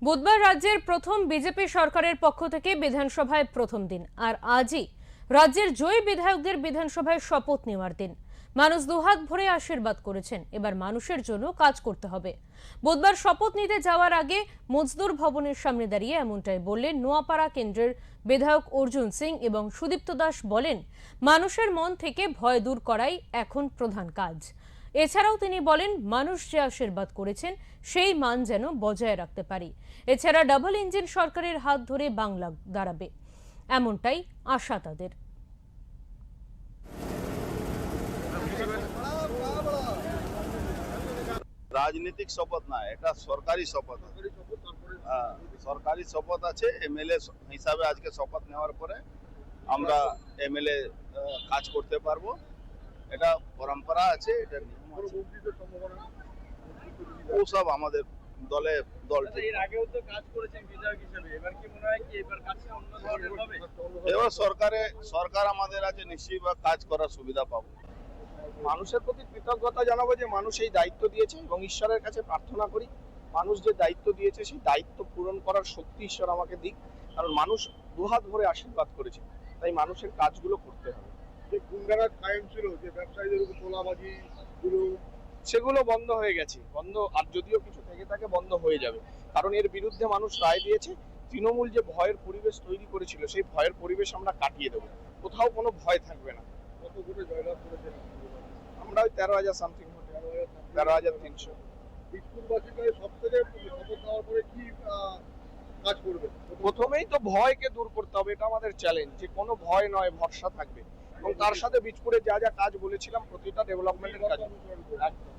বুধবার রাজ্যের প্রথম বিজেপি সরকারের পক্ষ থেকে বিধানসভায় প্রথম দিন, আর আজই রাজ্যের জয়ী বিধায়কদের বিধানসভায় শপথ নেওয়ার দিন। মানুষ দুহাত ভরে আশীর্বাদ করেছেন। এবার মানুষের জন্য কাজ করতে হবে। বুধবার শপথ নিতে যাওয়ার আগে মজদুর ভবনের সামনে দাঁড়িয়ে এমনটাই বললেন নোয়াপাড়া কেন্দ্রের বিধায়ক অর্জুন সিং এবং সুদীপ্ত দাস। বলেন, মানুষের মন থেকে ভয় দূর করাই এখন প্রধান কাজ। এছাড়াও তিনি বলেন, মানুষ যে আশীর্বাদ করেছেন সেই মান যেন বজায় রাখতে পারি। এছাড়া ডাবল ইঞ্জিন সরকারের হাত ধরে বাংলা দাঁড়াবে, এমনটাই আশা তাদের। রাজনৈতিক শপথ না, এটা সরকারি শপথ। সরকারি শপথ আছে। এমএলএ হিসাবে আজকে শপথ নেওয়ার পরে আমরা এমএলএ কাজ করতে পারবো। এটা পরম্পরা আছে, এটা নিয়ম আছে। ওসব আমাদের দল এর আগেও তো কাজ করেছেন বিধায়ক হিসেবে, এবার কি মনে হয় কি এবার কাজটা অন্য ধরনের হবে? এবার সরকার আমাদের আছে, নিশ্চয়ই কাজ করার সুবিধা পাবো। মানুষের প্রতি কৃতজ্ঞতা জানাবো যে মানুষ এই দায়িত্ব দিয়েছে এবং ঈশ্বরের কাছে প্রার্থনা করি মানুষ যে দায়িত্ব দিয়েছে সেই দায়িত্ব পূরণ করার শক্তি ঈশ্বর আমাকে দিক। কারণ মানুষ দুহাত ভরে আশীর্বাদ করেছে, তাই মানুষের কাজগুলো করতে হবে। যে গুন্ডারাজ কায়েম ছিল, যে ব্যবসায়ীদের উপর তোলাবাজি গুলো, সেগুলো বন্ধ হয়ে গেছে, আর যদিও কিছু থেকে থাকে বন্ধ হয়ে যাবে। কারণ এর বিরুদ্ধে মানুষ রায় দিয়েছে। তৃণমূল যে ভয়ের পরিবেশ তৈরি করেছিল সেই ভয়ের পরিবেশ আমরা কাটিয়ে দেবো। কোথাও কোনো ভয় থাকবে না। কত করে জয়লাভ করেছেন? আমরা ওই 13,000 সামথিং, 13,300। বিষ্ণুবাসীকে সব থেকে শপথ নেওয়ার পরে কি কাজ করবে? প্রথমেই তো ভয়কে দূর করতে হবে, এটা আমাদের চ্যালেঞ্জ। যে কোনো ভয় নয়, ভরসা থাকবে। এবং তার সাথে বীজপুরে যা যা কাজ বলেছিলাম প্রতিটা ডেভেলপমেন্টের কাজ। একদম।